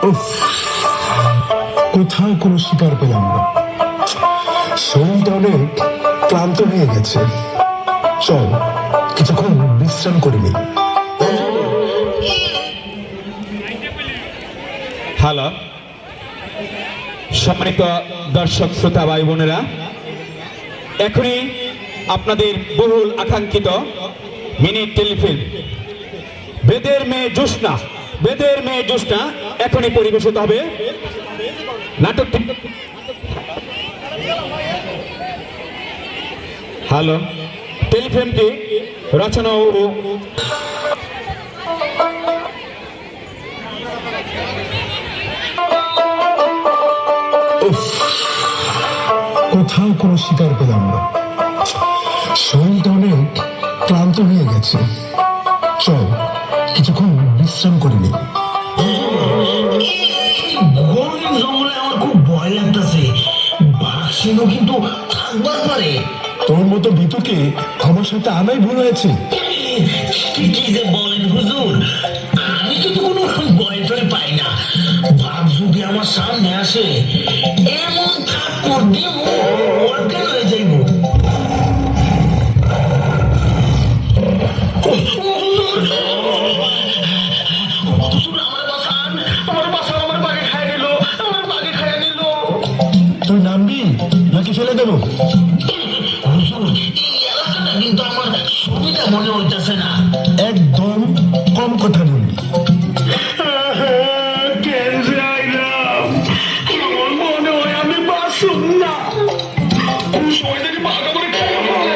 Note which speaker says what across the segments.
Speaker 1: উফ, কোথাও কোনো শিকার পেলাম না। শরীরটা অনেক ক্লান্ত হয়ে গেছে। চল কিছুক্ষণ বিশ্রাম করে নিই।
Speaker 2: হ্যালো, সম্মানিত দর্শক শ্রোতা ভাই বোনেরা, এখনই আপনাদের বহুল আকাঙ্ক্ষিত মিনি টেলিফিল্ম বেদের মেয়ে জ্যোৎস্না এখনই পরিবেশিত হবে। নাটকটি হ্যালো, টেলিফিল্মটি রচনা ও
Speaker 1: উফ, কোথাও কোনো শিকার পেলাম না। শরীরটা অনেক ক্লান্ত হয়ে গেছে। চল কিছুক্ষণ বিশ্রাম করে নিই।
Speaker 3: গরম জঙ্গলে আমার খুব ভয় লাগতেছে। বাঘ সিংহ কিন্তু থাকবার পারে।
Speaker 1: তোর মতো ভীতুকে আমার সাথে আনাই ভুল হয়েছে।
Speaker 3: কি কি যে বলেন হুজুর, আমি কিন্তু কোনো ভয় টয় পাই না। বাঘ যদি আমার সামনে আসে এমন থাপ্পড় দিব অজ্ঞান হয়ে যাইব।
Speaker 1: তুই নামবি নাকি ফেলে দেবো?
Speaker 3: হুজুর, এই এলাকাটা কিন্তু আমার সুবিধা মনে হইতেছে না।
Speaker 1: একদম কম কথা বলবি।
Speaker 3: কেন যে আইলাম, আমার মনে হয় আমি বাসুম না। শরীরে বাঘা করে খেয়ে ফেলে।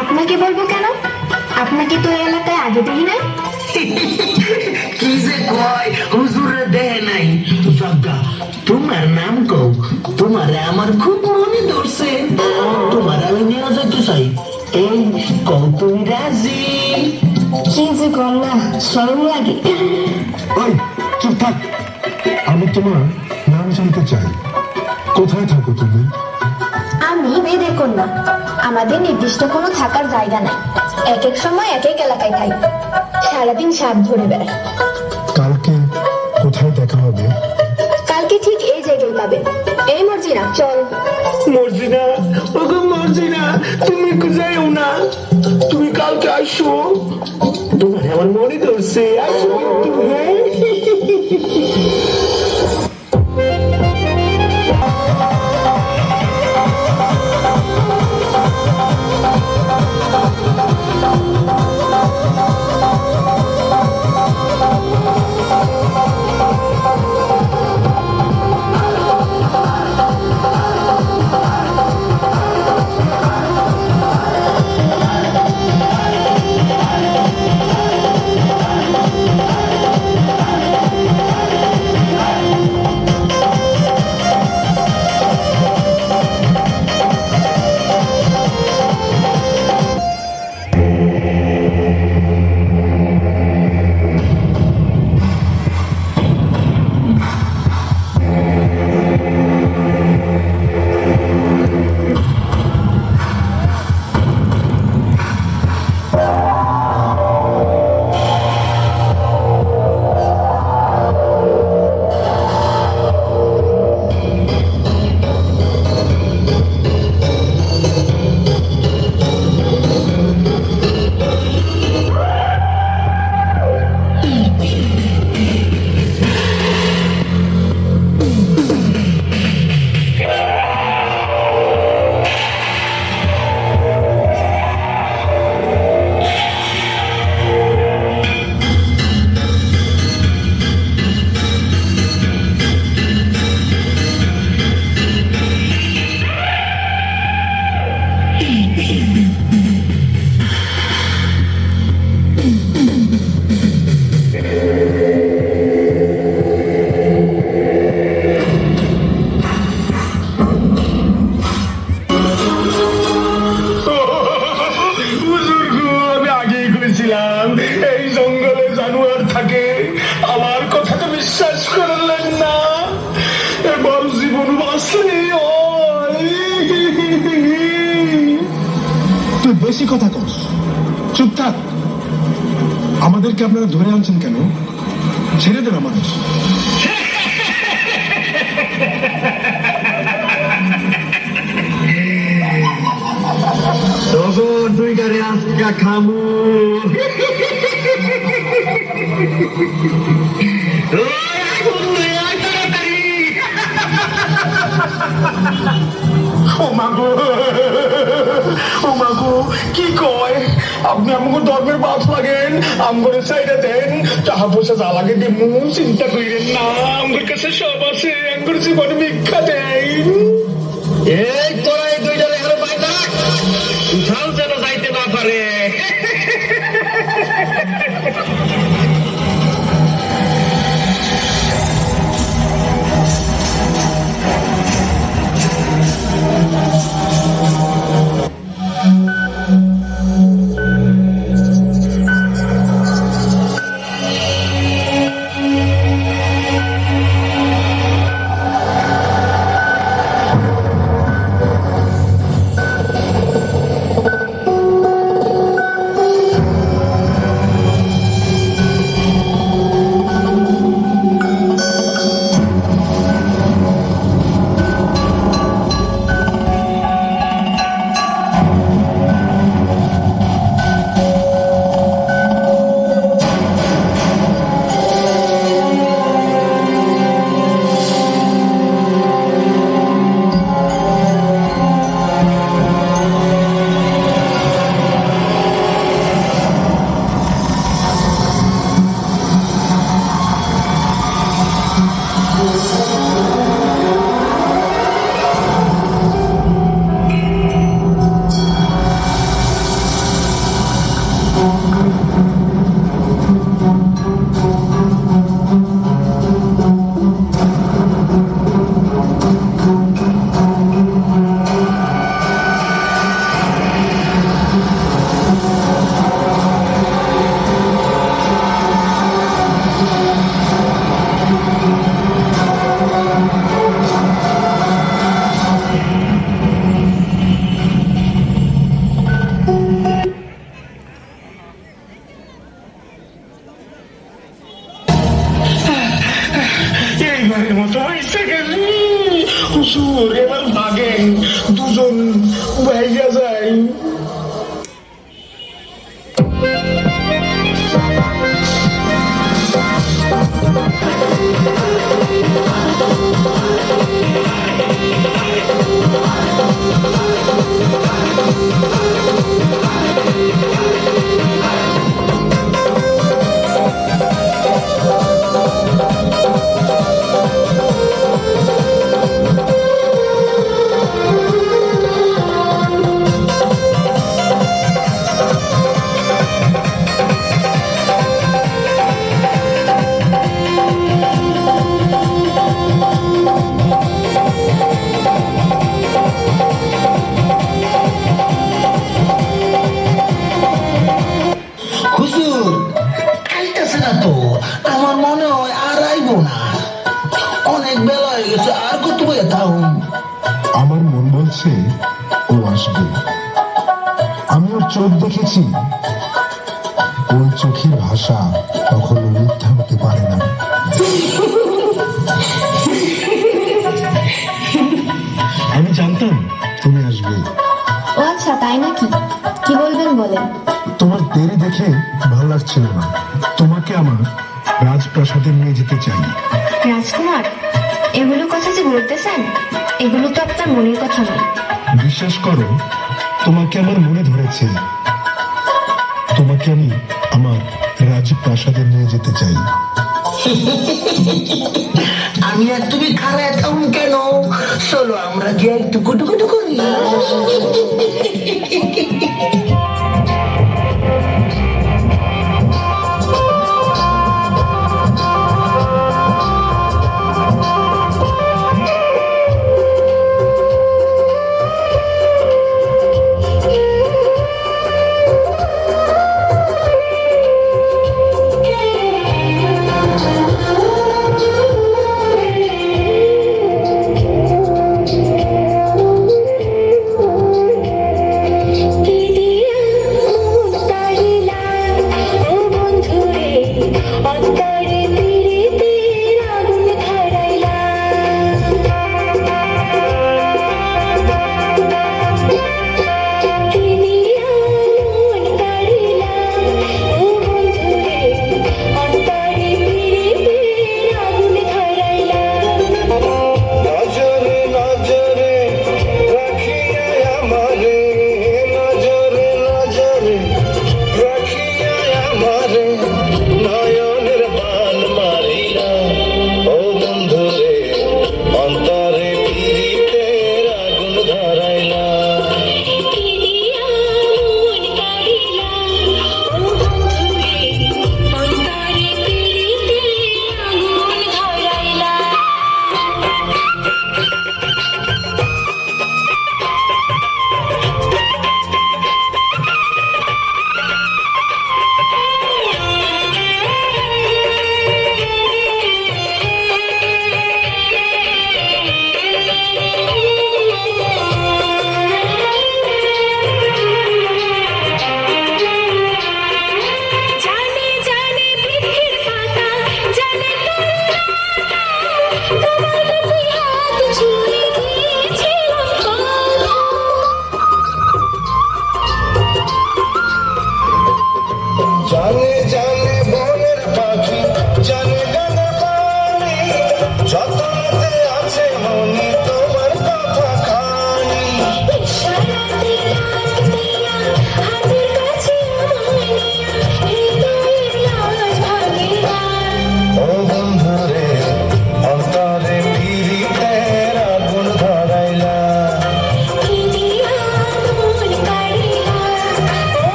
Speaker 4: আপনাকে বলবো কেন? আপনাকে তো এই এলাকায় আগে দেখি নাই।
Speaker 3: কি যে কয় হুজুরে দেহে নাই। জগা তোমার নাম কও, তোমারে আমার খুব মনে ধরছে, তোমার আমি নিয়ে যেতে চাই। এই কও তুমি রাজি?
Speaker 4: কি যে কর না, শরম লাগে।
Speaker 1: ওই চুপ থাক, আমি তোমার নাম জানতে চাই। কোথায় থাকো তুমি?
Speaker 4: আমি বেদের কন্যা, আমাদের নির্দিষ্ট কোনো থাকার জায়গা নাই। এক এক সময় এক এক এলাকায় থাকি, সারাদিন সাপ ধরে বেড়াই।
Speaker 1: কালকে কোথায় দেখা হবে?
Speaker 4: কালকে ঠিক এই জায়গায় পাবেন। এই মর্জিনা চল।
Speaker 3: মর্জিনা, ওগো মর্জিনা, তুমি যাইও না, তুমি কালকে আসো, তোমার আমার মনে ধরছে, আসো কিন্তু, হ্যাঁ? এই জঙ্গলে জানোয়ার থাকে, আমার কথা তো বিশ্বাস করলেন না, এবার জীবন বাঁচলে
Speaker 1: তুই বেশি কথা কস, চুপ থাক। আমাদেরকে আপনারা ধরে আনছেন কেন? ছেড়ে দেন আমাদের।
Speaker 3: তুই গাড়ি আজকা খামু। ও মাগো, ও মাগো, কি কয়? আপনি আমাকে ধর্মের বাস লাগেন, আমগরে সাইডে দেন, টাকা পয়সা যা লাগে দেবো, চিন্তা করিলেন না, আমার কাছে সব আছে, আমার জীবনে ভিক্ষা দেন। এই তোরা এই দুইটার এখানে পাই না, কোথাও যেন যাইতে না পারে। হুজুর ভাইয়া যায়। হুজুর আইতাছে না তো, আমার মনে হয় আর আইবো না, অনেক বেলা হয়ে গেছে, আর কত বইয়া তাও।
Speaker 1: আমার মন বলছে ও আসবে। আমি ওর চোখ দেখেছি, ওই চোখের ভাষা কখনো মিথ্যা হতে পারে না। আমি জানতাম তুমি আসবে।
Speaker 4: ও আচ্ছা, তাই নাকি? কি বলবেন বলেন।
Speaker 1: তোমার দেরি দেখে ভালো লাগছিল না। তোমাকে আমার রাজপ্রাসাদে নিয়ে যেতে চাই।
Speaker 4: রাজকুমার, এগুলো কথা যে বলতেছেন, এগুলো তো আপনার মনের কথা নয়।
Speaker 1: বিশ্বাস করো, তোমাকে আমার মনে ধরেছে। তোমাকে আমি আমার রাজপ্রাসাদে নিয়ে যেতে চাই।
Speaker 3: আমি আর তুমি খারাপ থাকুন কেন, চলো আমরা গিয়ে একটু কুটুকুটু করি।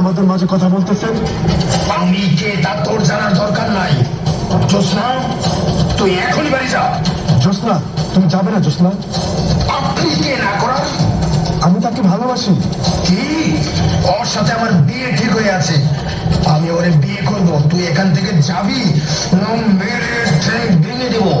Speaker 1: আমাদের মাঝে কথা বলতেছেন?
Speaker 3: আমি কে তা তোর জানার দরকার নাই। জোসনা, তুই এখনই বাড়ি যা।
Speaker 1: জ্যোৎস্না, তুমি যাবে না জ্যোৎস্না?
Speaker 3: আপনি কে না করার?
Speaker 1: আমি তাকে ভালোবাসি।
Speaker 3: কি? ওর সাথে আমার বিয়ে ঠিক হয়ে আছে, আমি ওরে বিয়ে করব। তুই এখান থেকে যাবি না মেরে ট্রেন ভেঙে দেবো।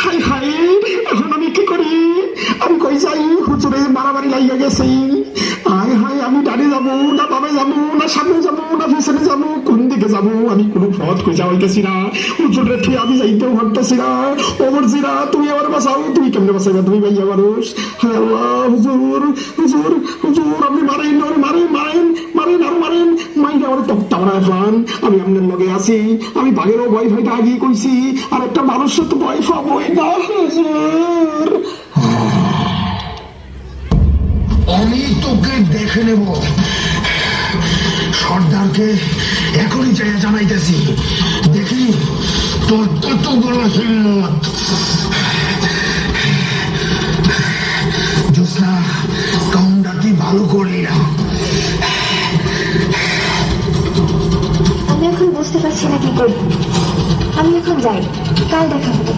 Speaker 1: হাই হাই, এখন আমি কি করি? আমি কই যাই? হুজুরের মারামারি লাইয়া গেছে। হাই হাই, আমি ডানে যাবো না বামে যাবো না সামনে যাবো না পিছনে যাবো, কোন দিকে যাবো? আমি কোনো পথ খুঁজে হইতেছি না। হুজুরের ঠিক আমি যাইতেও পারতেছি না। ওমর জিরা, তুমি আমার বাঁচাও। তুমি কেমনে বাঁচাইবা? তুমি ভাইয়া মানুষ। হায় আল্লাহ, হুজুর হুজুর হুজুর, আপনি মারেন ওরে, মারেন মারেন মারেন আরো মারেন। মাইরা ওরে তক্তা বানায় ফেলান। আমি আপনার লগে আছি। আমি বাঘেরও ভয় ভয়টা আগিয়ে কইছি, আর একটা মানুষের তো ভয় পাবই না হুজুর।
Speaker 3: আমি তোকে দেখে নেব। সর্দারকে এখনই চাই জানাইতেছি, দেখি তোর কত বড় হিম্মত। জোসনা, কাউন্টা তুই ভালো করলি না।
Speaker 4: আমি এখন বুঝতে পারছি না কি করি। আমি এখন যাই, কাল দেখা হবে।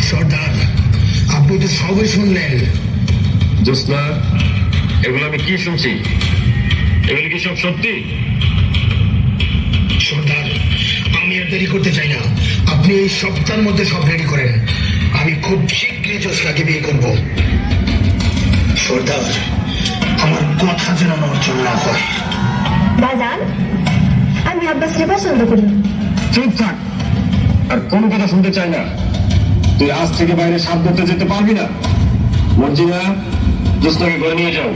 Speaker 3: সর্দার, আপনি তো সবই শুনলেন।
Speaker 5: জোসনা, এগুলো আমি কি শুনছি? এগুলো কি সব সত্যি?
Speaker 3: সর্দার, আমি আর দেরি করতে চাই না। আপনি এই সপ্তাহের মধ্যে সব রেডি করেন। আমি খুব শীঘ্রই জোসনাকে বিয়ে করব। সর্দার, আমার কথা যেন অর্জন না হয়।
Speaker 4: বাজান, আমি আব্বাসকে পছন্দ করি।
Speaker 5: চুপ থাক, আর কোনো কথা শুনতে চাই না। তুই আজ থেকে বাইরে সাপ ধরতে যেতে পারবি না। মর্জিনা, জোসনাকে ঘরে নিয়ে যাও।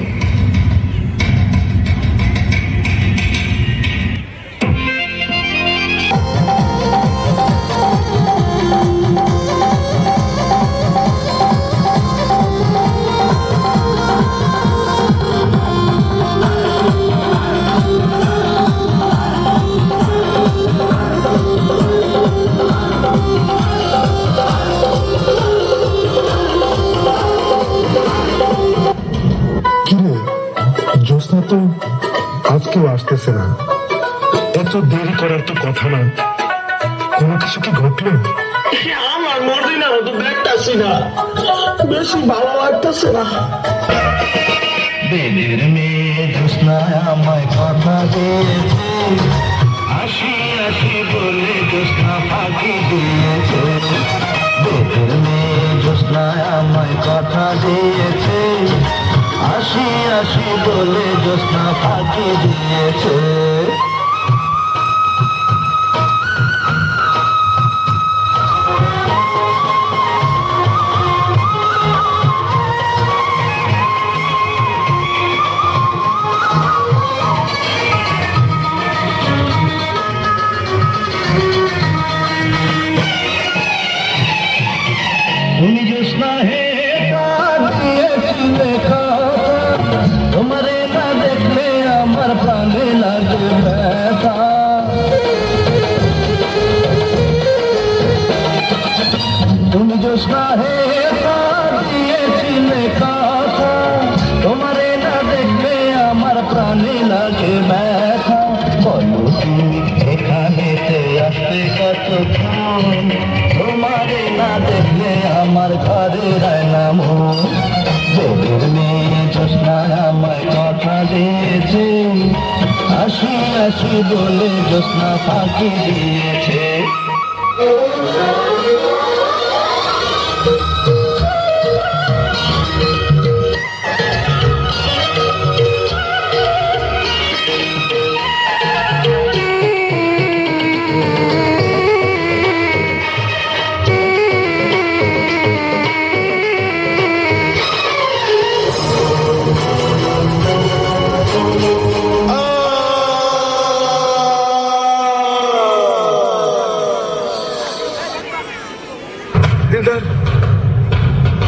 Speaker 1: কিরে, জ্যোৎস্না তো আজকেও আসতেছে না। এত দেরি করার তো কথা না। কোনো কিছু কি ঘটলো?
Speaker 3: আমার মর্জিনা তো দেখতেছি না, বেশি ভালো লাগতেছে না।
Speaker 6: বেদের মেয়ে জোসনা আমায় কথা দিয়েছে, আসি আসি বলে জোসনা ফাঁকি দিয়েছে। বেদের মেয়ে জোসনা আমায় কথা দিয়েছে, আসি আসি বলে জোসনা ফাঁকি দিয়েছে। জোৎস্না হে দিয়েছিলে কথা, তোমারে না দেখলে আমার প্রাণে লাগে ব্যথা। বলো তুমি এখানেতে আসতে কতক্ষণ, তোমারে না দেখলে আমার ঘরে রায় না মন। দেবের মেয়ে জোৎস্না আমায় কথা দিয়েছে, আসি আসি বলে জোৎস্না ফাঁকি দিয়েছে।
Speaker 1: দিলদার,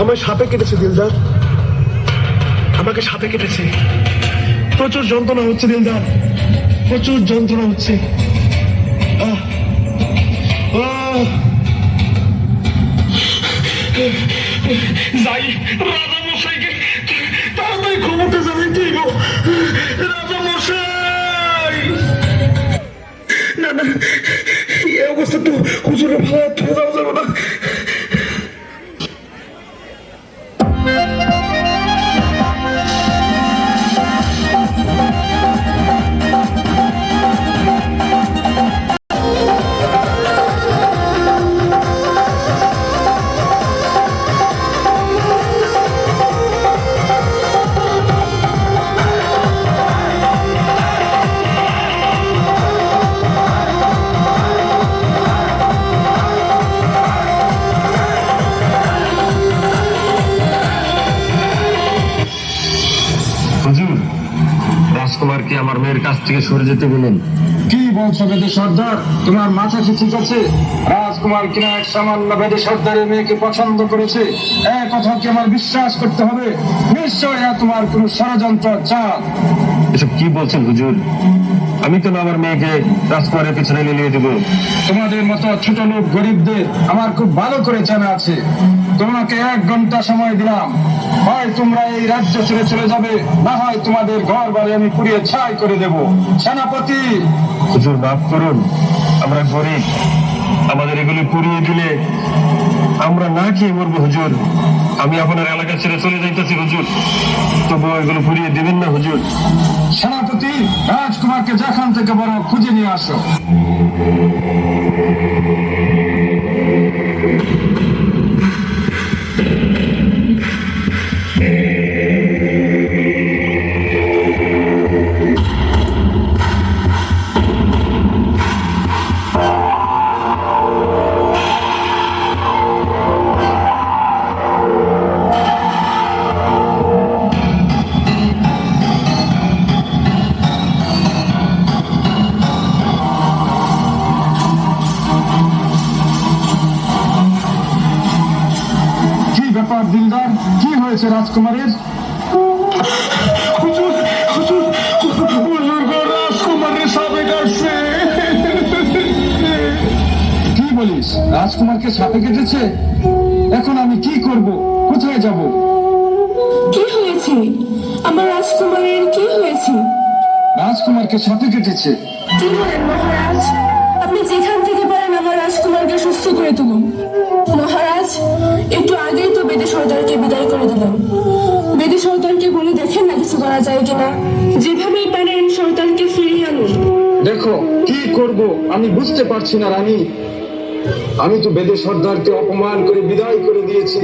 Speaker 1: আমার সাপে কেটেছে দিলদার, আমাকে সাপে কেটেছে। প্রচুর যন্ত্রণা হচ্ছে দিলদার, প্রচুর যন্ত্রণা হচ্ছে। আহ, আহ। যাই রাজা মশাইকে তাড়াতাড়ি খবরটা জানাই দিব। রাজা মশাই, না না, এই অবস্থা তো হুজুরের ভালো ধরে যাওয়া যাবে না।
Speaker 5: হুজুর, রাজকুমারকে আমার মেয়ের কাছ থেকে সরে যেতে বলুন।
Speaker 7: কি বলছো বেদে সর্দার? তোমার মাথা কি ঠিক আছে? রাজকুমার কিনা এক সামান্য বেদে সর্দারের মেয়েকে পছন্দ করেছে, এক কথা কি আমার বিশ্বাস করতে হবে? নিশ্চয় তোমার কোন ষড়যন্ত্র চাল।
Speaker 5: এসব কি বলছেন হুজুর? আমি তো না আমার মেয়েকে রাজকুমারের পিছনে নিয়ে দেবো।
Speaker 7: তোমাদের মতো ছোট লোক গরিবদের আমার খুব ভালো করে জানা আছে। তোমাকে 1 ঘন্টা সময় দিলাম, হয় তোমরা এই রাজ্য ছেড়ে চলে যাবে, না হয় তোমাদের ঘর বাড়ি আমি পুড়িয়ে ছাই করে দেব। সেনাপতি!
Speaker 5: হুজুর মাফ করুন, আমরা গরিব, আমাদের এগুলি পুড়িয়ে দিলে আমরা না খেয়ে মরবো হুজুর। আমি আপনার এলাকা ছেড়ে চলে যাইতেছি হুজুর, তবু এগুলো পুড়িয়ে দিবেন না হুজুর।
Speaker 7: সেনাপতি, রাজকুমারকে যেখান থেকে বড় খুঁজে নিয়ে আসো। কি ব্যাপার দিলদার, কি হয়েছে রাজকুমারের?
Speaker 1: হুজুর, হুজুর, হুজুর গো, রাজকুমারের সাপে কাটছে।
Speaker 7: কি বলিস? রাজকুমারকে সাপে কেটেছে? এখন আমি কি করব? কোথায় যাব?
Speaker 8: কি হয়েছে? আমার রাজকুমারের কি হয়েছে?
Speaker 7: রাজকুমারকে সাপে কেটেছে।
Speaker 8: কি বলেন মহারাজ? আপনি যেখান থেকে পারেন আমার রাজকুমারকে সুস্থ করে তুলুন। মহারাজ, একটু আগেই তো বেদে সর্দারকে বিদায় করে দিলাম। বেদে সর্দারকে বলে দেখেন না কিছু করা যায় কিনা। যেভাবেই পারেন সর্দারকে ফিরিয়ে আনুন।
Speaker 7: দেখো কি করব আমি বুঝতে পারছি না রানী। আমি তো বেদে সর্দারকে অপমান করে বিদায় করে দিয়েছি,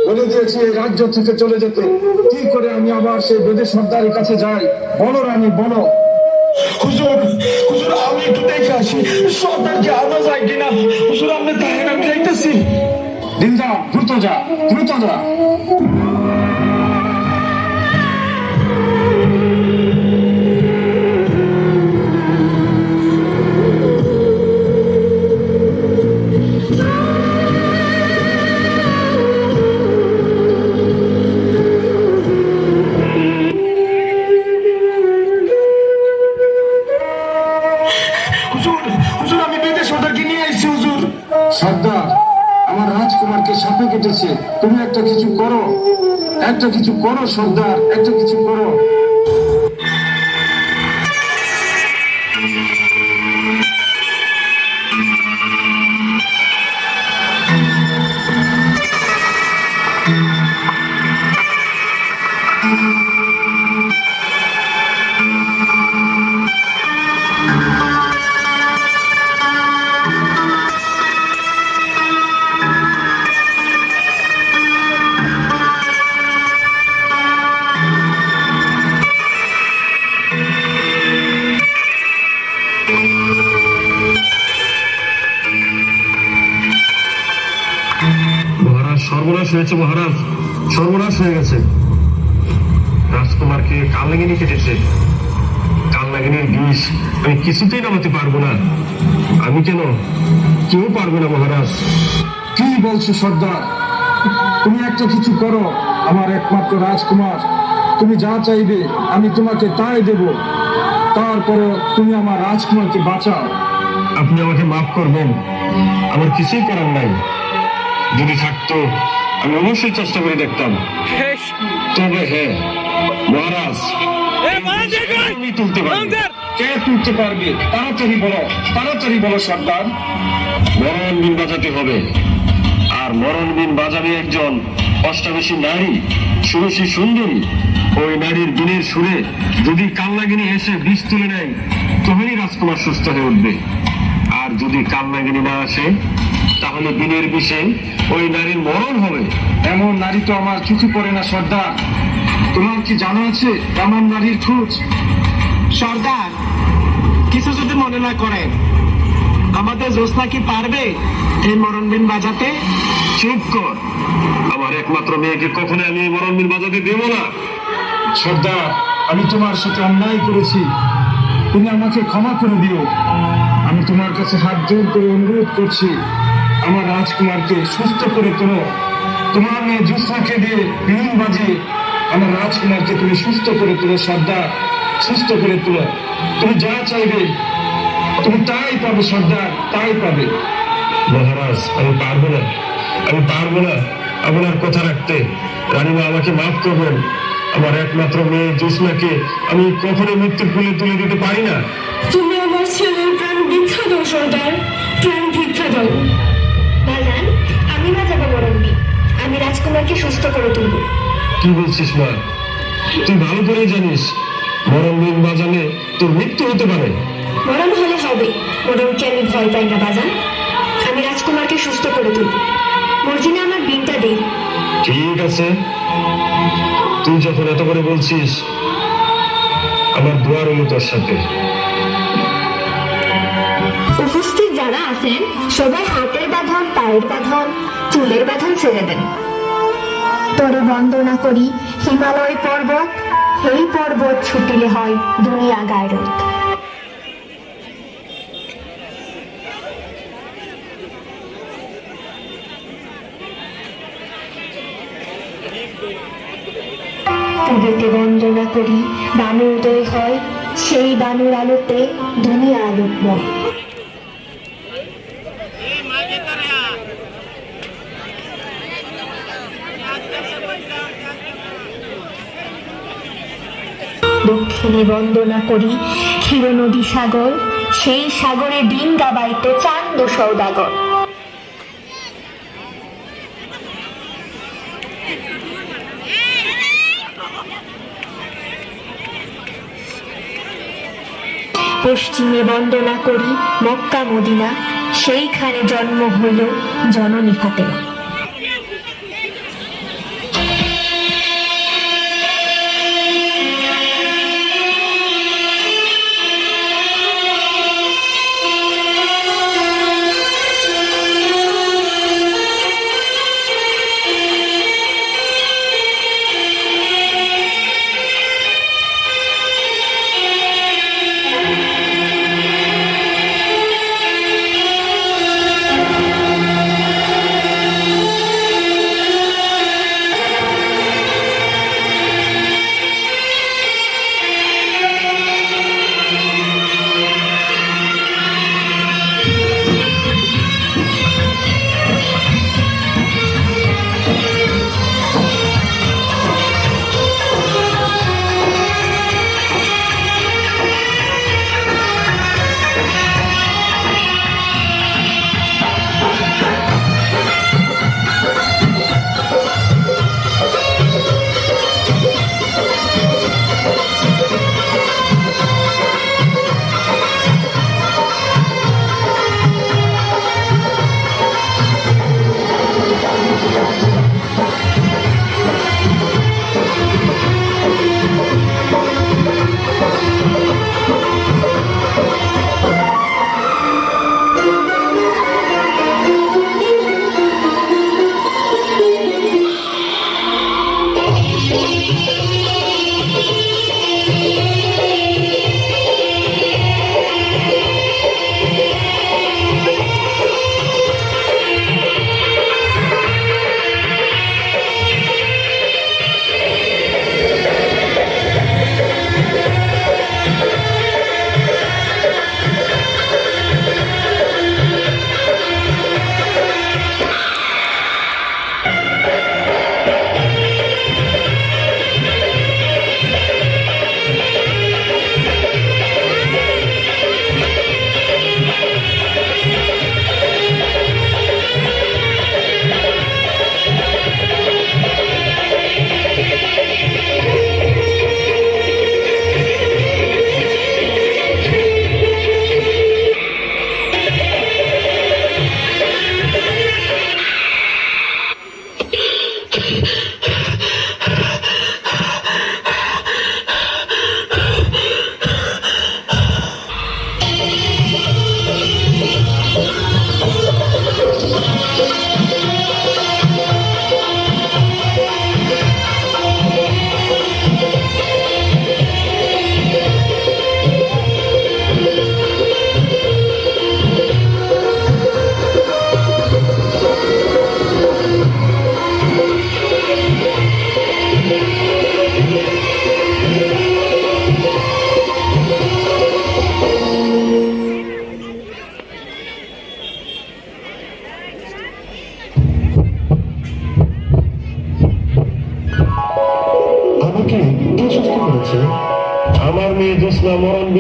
Speaker 7: বলে দিয়েছি এই রাজ্য থেকে চলে যেতে। কি করে আমি আবার সেই বেদে সর্দারের কাছে যাই? বলো রানী, বলো।
Speaker 1: হুজুর, হুজুর, আমি একটু দেখে আসি সর্দারকে আনা যায় কিনা। হুজুর, আপনি দেখেন, আমি যাইতেছি।
Speaker 7: দিলদা, দ্রুত যা, দ্রুত যা।
Speaker 1: হুজুর, হুজুর, আমি বেদে সর্দারকে নিয়ে আইছি হুজুর।
Speaker 7: সর্দার, আমার রাজকুমারকে সাপে কেটেছে। তুমি একটা কিছু করো, একটা কিছু করো সর্দার, একটা কিছু করো।
Speaker 5: মহারাজ, সর্বনাশ হয়েছে মহারাজ, সর্বনাশ হয়ে গেছে। রাজকুমারকে কালনাগিনী কেটেছে। কালনাগিনীর বিষ আমি কিছুতেই নামাতে পারবো না। আমি কেন, কেউ পারবে না মহারাজ।
Speaker 7: কি বলছো সর্দার? তুমি একটা কিছু করো। আমার একমাত্র রাজকুমার, তুমি যা চাইবে আমি তোমাকে তাই দেব। তারপরও তুমি আমার রাজকুমারকে বাঁচাও।
Speaker 5: আপনি আমাকে মাফ করবেন, আমার কিছুই করার নাই। যদি থাকতো আমি অবশ্যই চেষ্টা করে দেখতাম। তবে হ্যাঁ মহারাজ, আমি তুলতে পারবো।
Speaker 7: কে তুলতে পারবে? তাড়াতাড়ি বলো, তাড়াতাড়ি বলো সর্দার।
Speaker 5: মরণ বিন বাজাতে হবে, আর মরণ বিন বাজাবে একজন অষ্টাদশী নারী, ষোড়শী সুন্দরী। ওই নারীর বিনের সুরে যদি কালনাগিনী এসে বিষ তুলে নেয়, তখনই রাজকুমার সুস্থ হয়ে উঠবে। আর যদি কালনাগিনী না আসে, তাহলে বিনের বিষে ওই নারীর মরণ হবে।
Speaker 7: এমন নারী তো আমার চোখে পড়ে না সর্দার। তোমার কি জানা আছে এমন নারীর খোঁজ?
Speaker 1: সর্দার, কিছু যদি মনে না করেন, আমাদের জ্যোৎস্না কি পারবে এই মরণবিন বাজাতে?
Speaker 5: চুপ কর, আমার একমাত্র মেয়েকে কখনো আমি এই মরণ বিন বাজাতে দেব না।
Speaker 7: সর্দার, আমি তোমার সাথে অন্যায় করেছি, তুমি আমাকে ক্ষমা করে দিও। আমি তোমার কাছে হাত জোর করে অনুরোধ করছি, আমার রাজকুমারকে সুস্থ করে তোলো। তোমার মেয়ে জ্যোৎস্নাকে দিয়ে বিন বাজিয়ে আমার রাজকুমারকে তুমি সুস্থ করে তোলো সর্দার, সুস্থ করে তোলো। তুমি যা চাইবে তুমি তাই পাবে সর্দার, তাই পাবে।
Speaker 5: মহারাজ, আমি পারবো না, আমি পারবো না আপনার কথা রাখতে। রানীমা, আমাকে মাফ করবেন। আমার একমাত্র মেয়ে জ্যোৎস্নাকে আমি কখনো মৃত্যুর কোলে তুলে দিতে পারি না।
Speaker 8: তুমি আমার ছেলের প্রাণ ভিক্ষা দাও সর্দার, প্রাণ ভিক্ষা দাও।
Speaker 4: বাজান, আমি বাজাবো মরণবিন। আমি রাজকুমারকে সুস্থ করে তুলবো।
Speaker 5: কি বলছিস মা? তুই ভালো করেই জানিস মরণ বিন বাজালে তোর মৃত্যু হতে পারে।
Speaker 4: মরণ হলে হবে, মরণকে আমি ভয় পাই না বাজান। আমি রাজকুমারকে সুস্থ করে তুলবো। মর্জিনা, আমার বিনটা দেই।
Speaker 5: ঠিক আছে, তুই যখন এত করে বলছিস, আমার দোয়া রইল তোর সাথে।
Speaker 4: উপস্থিত যারা আছেন সবাই হাতের বাঁধন, পায়ের বাঁধন, চুলের বাঁধন ছেড়ে দেন। তরে বন্দনা করি হিমালয় পর্বত, এই পর্বত ছুটিলে হয় দুনিয়া গায়রত। পুজোতে বন্দনা করি বানু উদয় হয়, সেই বানুর আলোতে দুনিয়া আলোকময়। দক্ষিণে বন্দনা করি ক্ষীর নদী সাগর, সেই সাগরে ডিঙ্গা বাইতে চান্দ সৌদাগর। পশ্চিমে বন্দনা করি মক্কা মদিনা, সেইখানে জন্ম হইল জননী ফাতেমা।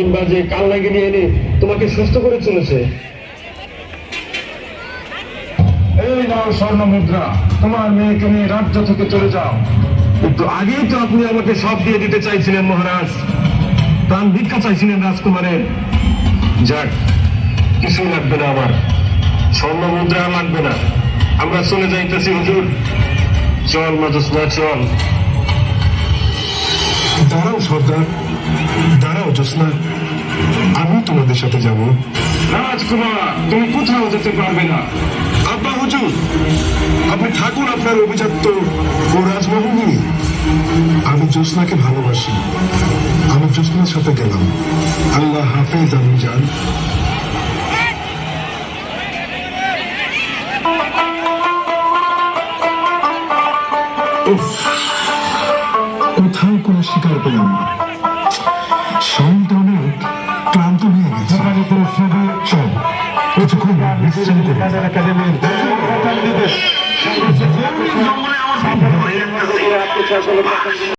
Speaker 5: তিন বাজে কাল লাগে নিয়ে এনে তোমাকে সুস্থ করে চলেছে।
Speaker 7: এই নাও স্বর্ণ মুদ্রা, তোমার মেয়েকে নিয়ে রাজ্য থেকে চলে যাও।
Speaker 5: একটু আগেই তো আপনি আমাকে সব দিয়ে দিতে চাইছিলেন মহারাজ, প্রাণ ভিক্ষা চাইছিলেন রাজকুমারের। যাক, কিছুই লাগবে না, আমার স্বর্ণ মুদ্রা আর লাগবে না। আমরা চলে যাইতেছি হুজুর। চল মাজুসনা, চল।
Speaker 1: দাঁড়াও সর্দার, দাঁড়াও জ্যোৎস্না, আমি তোমাদের সাথে যাব।
Speaker 5: রাজকুমার, তুমি কোথাও যেতে পারবে না।
Speaker 1: আব্বা হুজুর, আপনি থাকুন আপনার অভিজাত্য ও রাজমহলে। আমি জ্যোৎস্নাকে ভালোবাসি, আমি জ্যোৎস্নার সাথে গেলাম। আল্লাহ হাফেজ আমি যান। কোথাও কোনো শিকার পেলাম না, শরীরটা অনেক ক্লান্ত হয়ে গেছে। চল কিছুক্ষণ বিশ্রাম করি।